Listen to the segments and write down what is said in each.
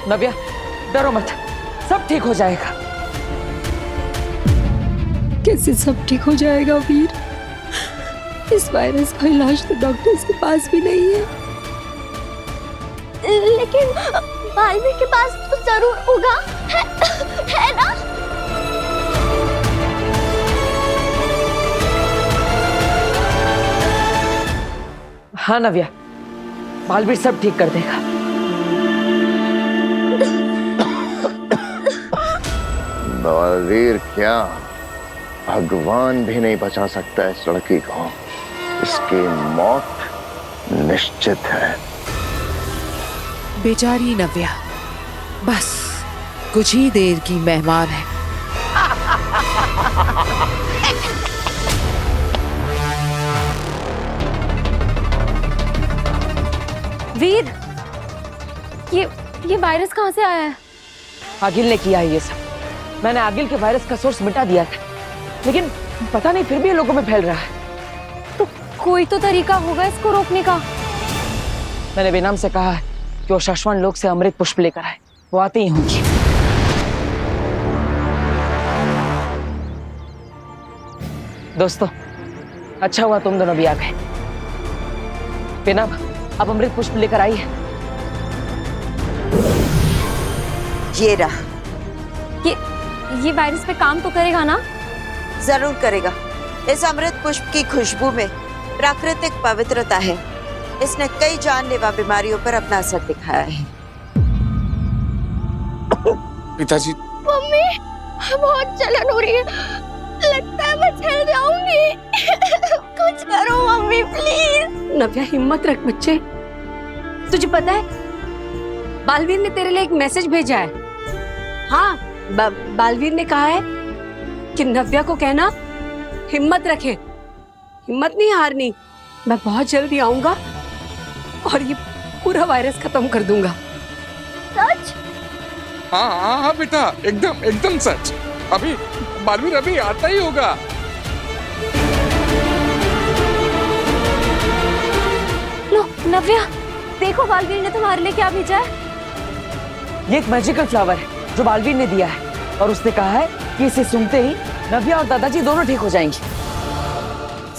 नव्या, डरो मत, सब ठीक हो जाएगा। कैसे सब ठीक हो जाएगा वीर? इस वायरस का इलाज तो डॉक्टर्स के पास भी नहीं है। लेकिन बालवीर के पास तो जरूर होगा, है ना? हाँ नव्या, बालवीर सब ठीक कर देगा। बालवीर क्या, भगवान भी नहीं बचा सकता इस लड़की को। इसकी मौत निश्चित है। बेचारी नव्या बस कुछ ही देर की मेहमान है। वीर, ये वायरस कहाँ से आया है? आगिल ने किया है ये सब। मैंने आगिल के वायरस का सोर्स मिटा दिया था, लेकिन पता नहीं फिर भी ये लोगों में फैल रहा है। तो कोई तो तरीका होगा इसको रोकने का। मैंने बेनाम से कहा है कि वो शाश्वत लोक से अमृत पुष्प लेकर आए, वो आते ही होंगी। दोस्तों, अच्छा हुआ तुम दोनों भी आ गए। बेनाम, अब अमृत पुष्प लेकर आई है। ये रहा। ये वायरस पे काम तो करेगा ना? जरूर करेगा। इस अमृत पुष्प की खुशबू में प्राकृतिक पवित्रता है। इसने कई जानलेवा बीमारियों पर अपना असर दिखाया है। पिताजी। मम्मी, बहुत जलन हो रही है, लगता है मैं जल जाऊंगी। कुछ करो मम्मी प्लीज। नव्या हिम्मत रख बच्चे। तुझे पता है बालवीर ने तेरे लिए एक मैसेज भेजा है। हाँ, बालवीर ने कहा है कि नव्या को कहना हिम्मत रखे, हिम्मत नहीं हारनी। मैं बहुत जल्दी आऊंगा और ये पूरा वायरस खत्म कर दूंगा। सच? हाँ हाँ हाँ बेटा, एकदम एकदम सच। अभी बालवीर अभी आता ही होगा। लो नव्या, देखो बालवीर ने तुम्हारे लिए क्या भेजा है। ये एक मैजिकल फ्लावर है जो बालवीर ने दिया है, और उसने कहा है कि इसे सूंघते ही नव्या और दादाजी दोनों ठीक हो जाएंगे।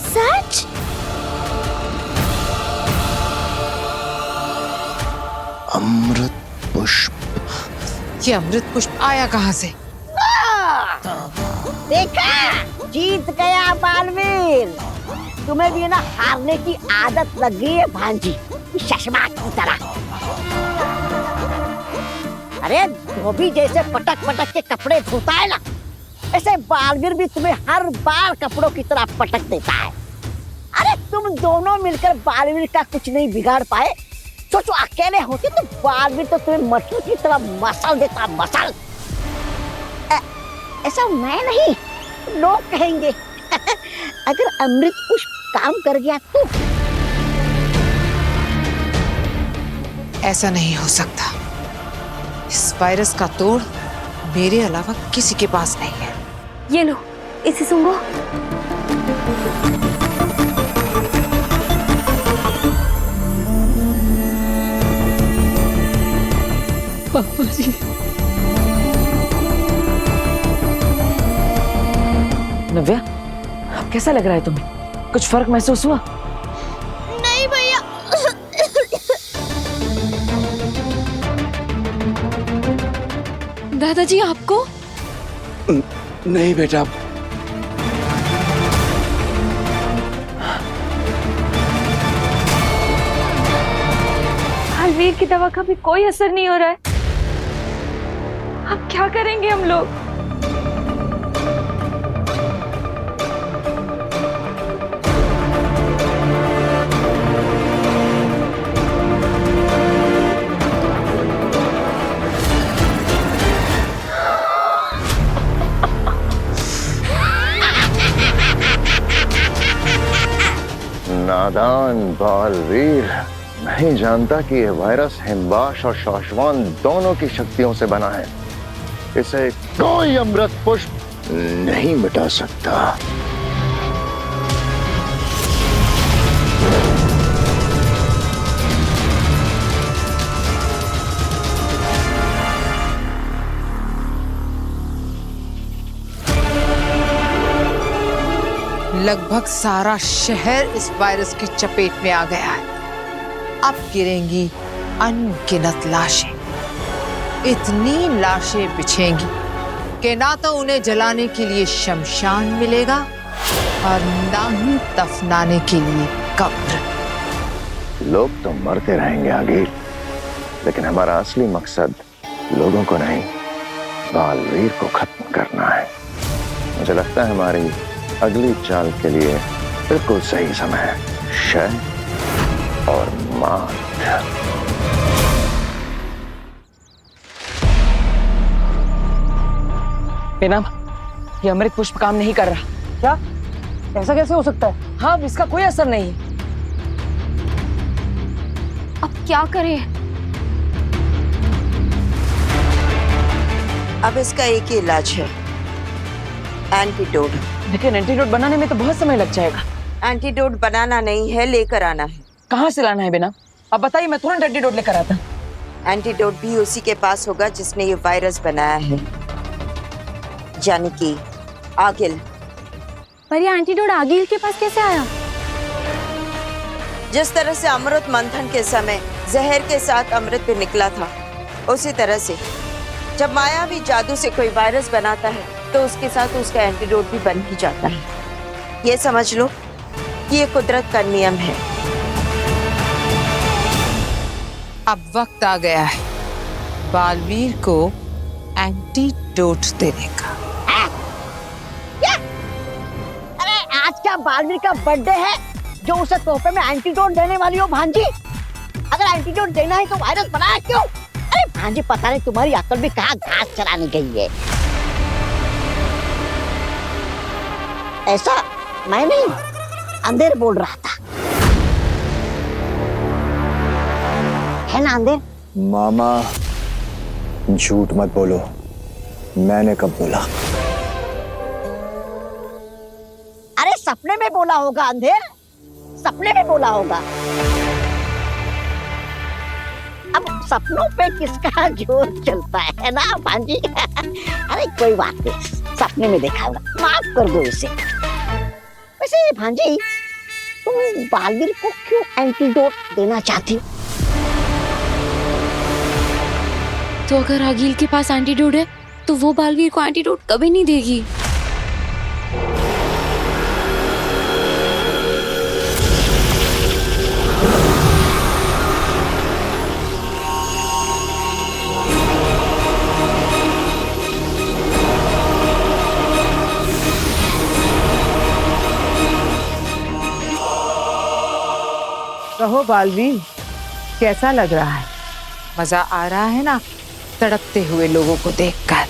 सच? अमृत पुष्प। ये अमृत पुष्प आया कहाँ से? देखा, जीत गया बालवीर। तुम्हें भी ना हारने की आदत लग गई है भांजी, शशमा की तरह। अरे धोबी जैसे पटक पटक के कपड़े धोता है ना, ऐसे बालवीर भी तुम्हें हर बार कपड़ों की तरह पटक देता है। अरे तुम दोनों मिलकर बालवीर का कुछ नहीं बिगाड़ पाए। सोचो अकेले होते तो बालवीर तो तुम्हें मछली की तरह मसल देता, मसल। ऐसा मैं नहीं, लोग कहेंगे। अगर अमृत पुष्प काम कर गया तो। ऐसा नहीं हो सकता। इस वायरस का तोड़ मेरे अलावा किसी के पास नहीं है। ये लो, इसे सूंघो। पापा जी, नव्या, अब कैसा लग रहा है तुम्हें? कुछ फर्क महसूस हुआ? नहीं भैया। दादाजी आपको? नहीं बेटा। बालवीर की दवा का भी कोई असर नहीं हो रहा है। अब क्या करेंगे हम लोग? नादान बालवीर, नहीं जानता कि यह वायरस हिमबाश और शाश्वान दोनों की शक्तियों से बना है। इसे कोई अमृत पुष्प नहीं मिटा सकता। लगभग सारा शहर इस वायरस की चपेट में आ गया है। अब गिरेंगी अनगिनत लाशें, इतनी लाशें बिछेंगी कि ना तो उन्हें जलाने के लिए शमशान मिलेगा और ना ही दफनाने के लिए कब्र। लोग तो मरते रहेंगे आगे, लेकिन हमारा असली मकसद लोगों को नहीं, बालवीर को खत्म करना है। मुझे लगता है हमारी अगली चाल के लिए बिल्कुल सही समय है, शय और मात। बेनाम, ये अमृत पुष्प काम नहीं कर रहा। क्या? ऐसा कैसे हो सकता है? हाँ, इसका कोई असर नहीं है। अब क्या करें? अब इसका एक ही इलाज है, एंटीडोट। लेकिन एंटीडोट बनाने में तो बहुत समय लग जाएगा। एंटीडोट बनाना नहीं है, लेकर आना है। कहाँ से लाना है बेनाम? अब बताइए, मैं तुरंत एंटीडोट लेकर आता। एंटीडोट भी उसी के पास होगा जिसने ये वायरस बनाया है, यानी कि आगिल। पर ये एंटीडोट आगिल के पास कैसे आया? जिस तरह से अमृत मंथन के समय जहर के साथ अमृत भी निकला था, उसी तरह से जब मायावी जादू से कोई वायरस बनाता है तो उसके साथ उसका एंटीडोट भी बन ही जाता है। ये समझ लो कि ये कुदरत का नियम है। अब वक्त आ गया है बालवीर को एंटीडोट देने का। अरे आज क्या बालवीर का बर्थडे है जो उसे तोहफे में एंटीडोट देने वाली हो भांजी? अगर एंटीडोट देना है तो वायरस बनाया क्यों? अरे भांजी, पता नहीं तुम्हारी अकल भी कहाँ घास चराने गई है। ऐसा मैं नहीं, अंधेर बोल रहा था, है ना अंधेर? मामा झूठ मत बोलो, मैंने कब बोला? अरे सपने में बोला होगा अंधेर, सपने में बोला होगा। अब सपनों पे किसका जोर चलता है ना भांजी? अरे कोई बात नहीं, सपने में देखा होगा, माफ कर दो इसे। वैसे भांजी, तुम बालवीर को क्यों एंटीडोट देना चाहती हो? तो अगर आगिल के पास एंटीडोट है तो वो बालवीर को एंटीडोट कभी नहीं देगी। कहो बालवीर, कैसा लग रहा है? मजा आ रहा है ना तड़पते हुए लोगों को देखकर?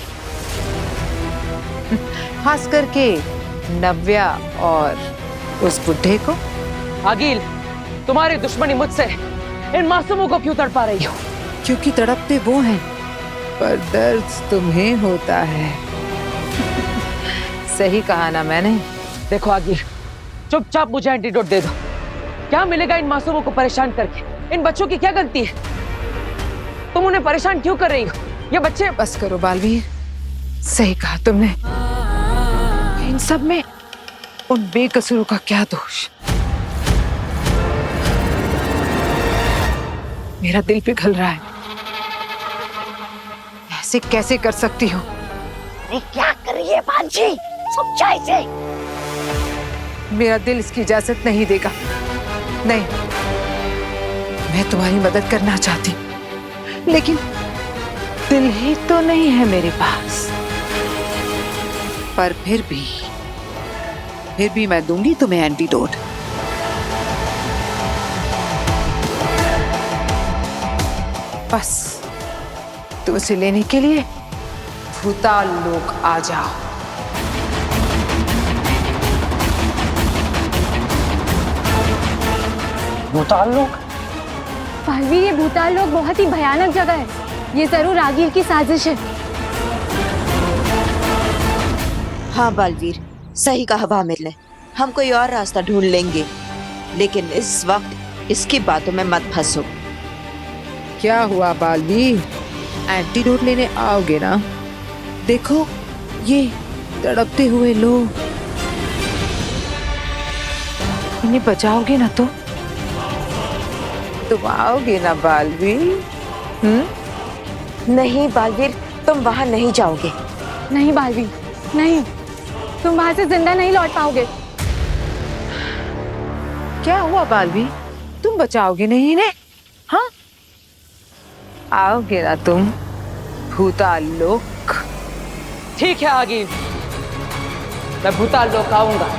खास करके नव्या और उस बुढ़े को। आगिल, तुम्हारी दुश्मनी मुझसे इन मासूमों को क्यों तड़पा रही हो? क्योंकि तड़पते वो हैं, पर दर्द तुम्हें होता है। सही कहा ना मैंने? देखो आगिल, चुपचाप मुझे एंटीडोट दे दो। क्या मिलेगा इन मासूमों को परेशान करके? इन बच्चों की क्या गलती है? तुम उन्हें परेशान क्यों कर रही हो? ये बच्चे। बस करो बालवीर, सही कहा तुमने। इन सब में उन बेकसूरों का क्या दोष? मेरा दिल पिघल रहा है। ऐसे कैसे कर सकती हो? अरे क्या कर रही है भांजी? समझा इसे। मेरा दिल इसकी इजाजत नहीं देगा। नहीं, मैं तुम्हारी मदद करना चाहती हूँ, लेकिन दिल ही तो नहीं है मेरे पास। पर फिर भी मैं दूंगी तुम्हें एंटीडोट। बस तुम उसे लेने के लिए भूताल लोक आ जाओ। भूताल लोक? बालवीर, ये भूताल लोक बहुत ही भयानक जगह है। ये जरूर आगिल की साजिश है। हाँ बालवीर, सही कहा वामिल ने। हम कोई और रास्ता ढूंढ लेंगे, लेकिन इस वक्त इसकी बातों में मत फंसो। क्या हुआ बालवीर, एंटीडोट लेने आओगे ना? देखो ये तड़पते हुए लोग। इन्हें बचाओगे ना तो तुम आओगे ना बालवीर? नहीं बालवीर, तुम वहां नहीं जाओगे। नहीं बालवीर, नहीं, तुम वहां से जिंदा नहीं लौट पाओगे। क्या हुआ बालवीर, तुम बचाओगे नहीं इन्हें? हाँ, आओगे ना तुम भूताल लोक? ठीक है आगिल, मैं भूताल लोक आऊंगा।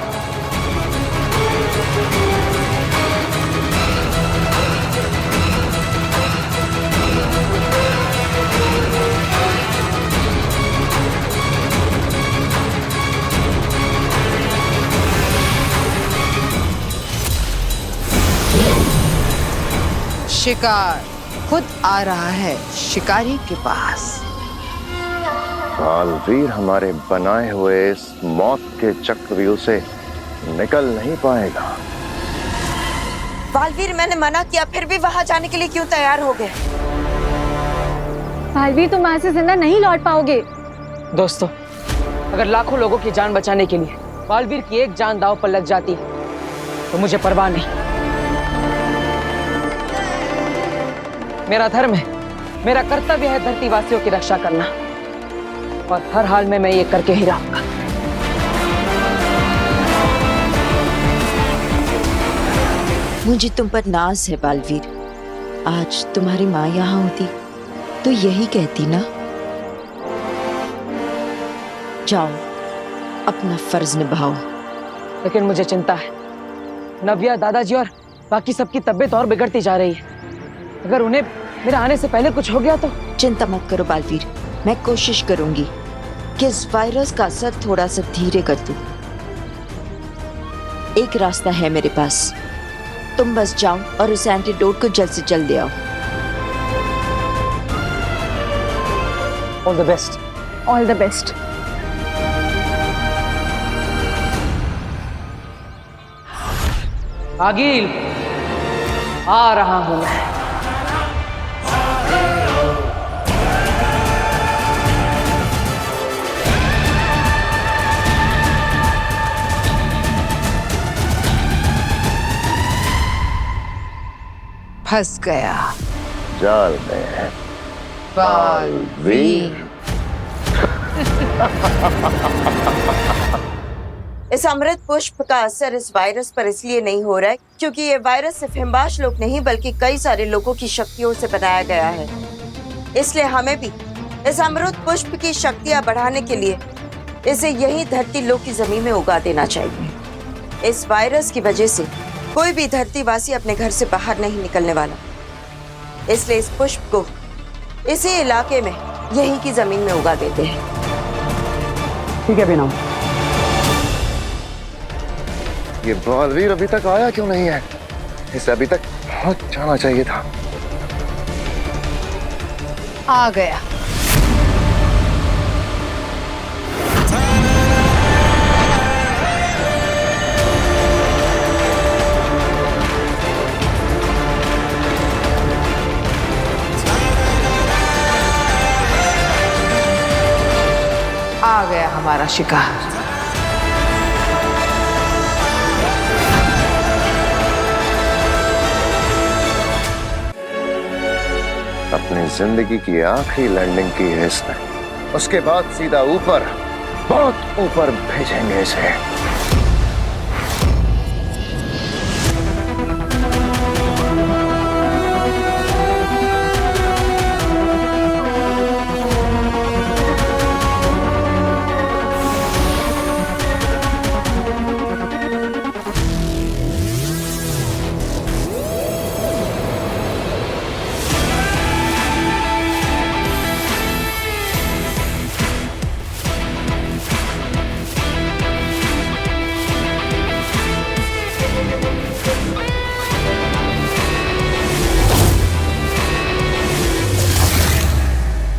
शिकार खुद आ रहा है शिकारी के पास। बालवीर हमारे बनाए हुए इस मौत के चक्रव्यूह से निकल नहीं पाएगा। बालवीर, मैंने मना किया, फिर भी वहां जाने के लिए क्यों तैयार हो गए? बालवीर, तुम वहां से जिंदा नहीं लौट पाओगे। दोस्तों, अगर लाखों लोगों की जान बचाने के लिए बालवीर की एक जान दांव पर लग जाती तो मुझे परवाह नहीं। मेरा धर्म है, मेरा कर्तव्य है धरतीवासियों की रक्षा करना, और हर हाल में मैं ये करके ही रहूंगा। मुझे तुम पर नाज है बालवीर। आज तुम्हारी माँ यहाँ होती तो यही कहती ना। जाओ, अपना फर्ज निभाओ। लेकिन मुझे चिंता है, नव्या, दादाजी और बाकी सबकी तबीयत और बिगड़ती जा रही है। अगर उन्हें मेरे आने से पहले कुछ हो गया तो? चिंता मत करो बालवीर, मैं कोशिश करूंगी कि इस वायरस का असर थोड़ा सा धीरे कर दूं। एक रास्ता है मेरे पास, तुम बस जाओ और उस एंटीडोट को जल्द से जल्द ले आओ। All the best. All the best. आगिल, आ रहा हूं मैं। फंस गया जाल में बालवीर। इस अमृत पुष्प का असर इस वायरस पर इसलिए नहीं हो रहा है क्योंकि ये वायरस सिर्फ हिमबाश लोग नहीं बल्कि कई सारे लोगों की शक्तियों से बनाया गया है। इसलिए हमें भी इस अमृत पुष्प की शक्तियां बढ़ाने के लिए इसे यही धरती लोक की जमीन में उगा देना चाहिए। इस वायरस की वजह से कोई भी धरतीवासी अपने घर से बाहर नहीं निकलने वाला, इसलिए इस पुष्प को इसी इलाके में यही की जमीन में उगा देते हैं। ठीक है बिना। ये बालवीर अभी तक आया क्यों नहीं है? इसे अभी तक पहुंच जाना चाहिए था। आ गया। आ गया हमारा शिकार। अपनी जिंदगी की आखिरी लैंडिंग की है इसने, उसके बाद सीधा ऊपर, बहुत ऊपर भेजेंगे इसे।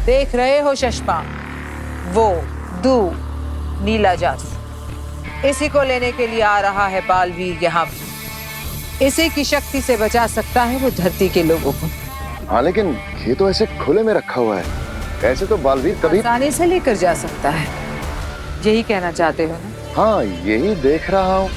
देख रहे हो चश्मा, वो दू नीला जादू, इसी को लेने के लिए आ रहा है बालवीर यहाँ भी। इसी की शक्ति से बचा सकता है वो धरती के लोगों को। हाँ, लेकिन ये तो ऐसे खुले में रखा हुआ है, ऐसे तो बालवीर कभी आसानी से लेकर जा सकता है। यही कहना चाहते हो ना? हाँ, यही देख रहा हूँ।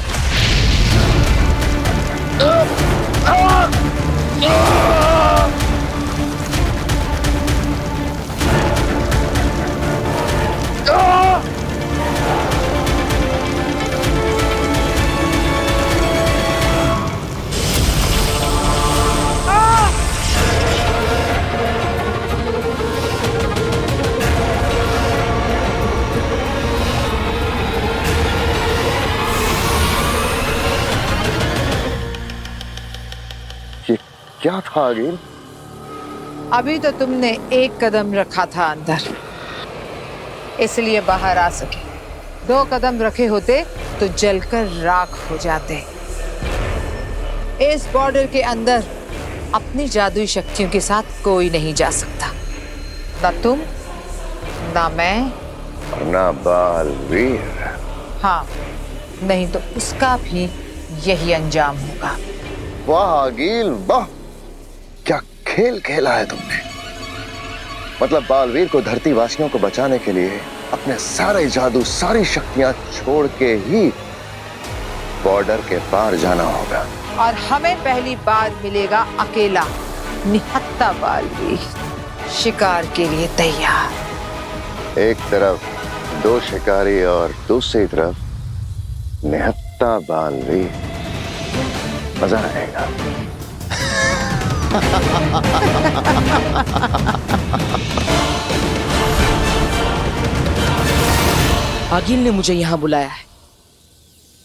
ये क्या था आगिल? अभी तो तुमने एक कदम रखा था अंदर, इसलिए बाहर आ सके। 2 कदम रखे होते तो जलकर राख हो जाते। इस बॉर्डर के अंदर अपनी जादुई शक्तियों के साथ कोई नहीं जा सकता, ना तुम, ना मैं, और ना बालवीर। हाँ, नहीं तो उसका भी यही अंजाम होगा। वाह आगिल वाह, क्या खेल खेला है तुमने। मतलब बालवीर को धरती वासियों को बचाने के लिए अपने सारे जादू, सारी शक्तियां छोड़ के ही बॉर्डर के पार जाना होगा। और हमें पहली बार मिलेगा अकेला निहत्था बालवीर, शिकार के लिए तैयार। एक तरफ 2 शिकारी और दूसरी तरफ निहत्था बालवीर। मजा आएगा। आगिल ने मुझे यहाँ बुलाया है,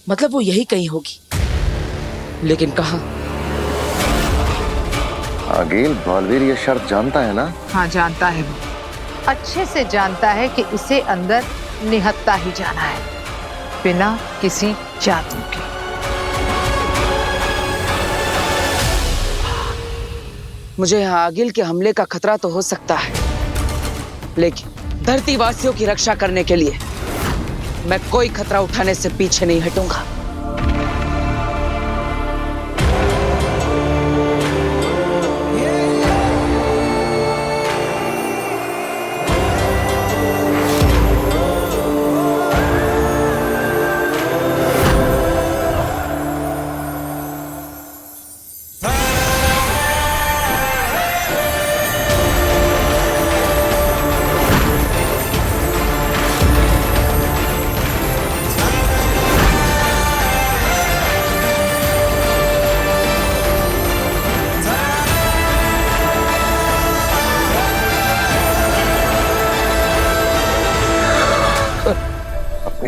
मतलब वो यही कहीं होगी, लेकिन कहाँ? आगिल, बालवीर ये शर्त जानता है ना? हाँ, जानता है वो, अच्छे से जानता है कि इसे अंदर निहत्था ही जाना है, बिना किसी जादू के। मुझे यहाँ आगिल के हमले का खतरा तो हो सकता है, लेकिन धरती वासियों की रक्षा करने के लिए मैं कोई खतरा उठाने से पीछे नहीं हटूंगा।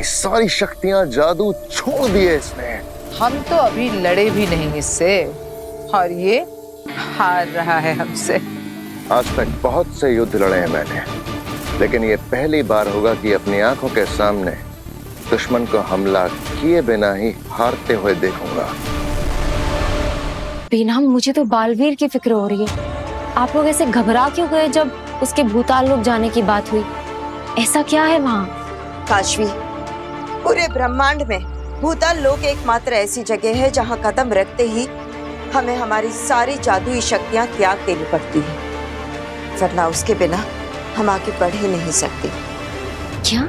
सारी शक्तियां, जादू छोड़ दिए इसने। हम तो अभी लड़े भी नहीं इससे, और ये हार रहा है हमसे। आज तक बहुत से युद्ध लड़े हैं मैंने, लेकिन ये पहली बार होगा कि अपनी आंखों के सामने दुश्मन को हमला किए बिना ही हारते हुए देखूंगा। बीना, मुझे तो बालवीर की फिक्र हो रही है। आप लोग ऐसे घबरा क्यों गए जब उसके भूताल लोक जाने की बात हुई? ऐसा क्या है वहाँ? काशवी, पूरे ब्रह्मांड में भूताल लोक एकमात्र ऐसी जगह है जहाँ कदम रखते ही हमें हमारी सारी जादुई शक्तियाँ त्याग देनी पड़ती है, वरना उसके बिना हम आगे बढ़ ही नहीं सकते। क्या?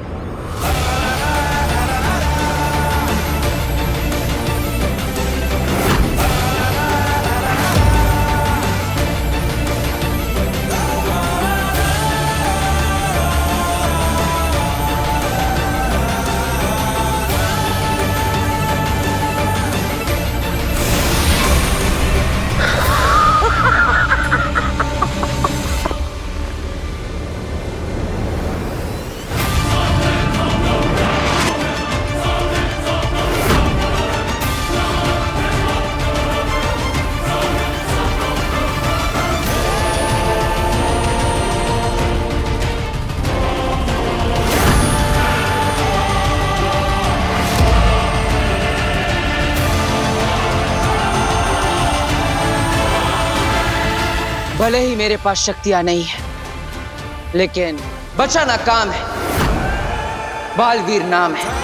भले ही मेरे पास शक्तियां नहीं है, लेकिन बचाना काम है। बालवीर नाम है।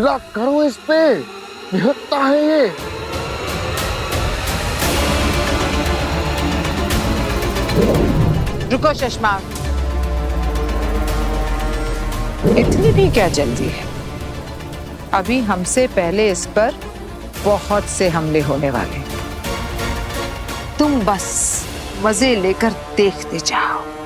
कब्जा करो इस पे, निहत्था है ये। रुको चश्मा, इतनी भी क्या जल्दी है? अभी हमसे पहले इस पर बहुत से हमले होने वाले। तुम बस मजे लेकर देखते जाओ।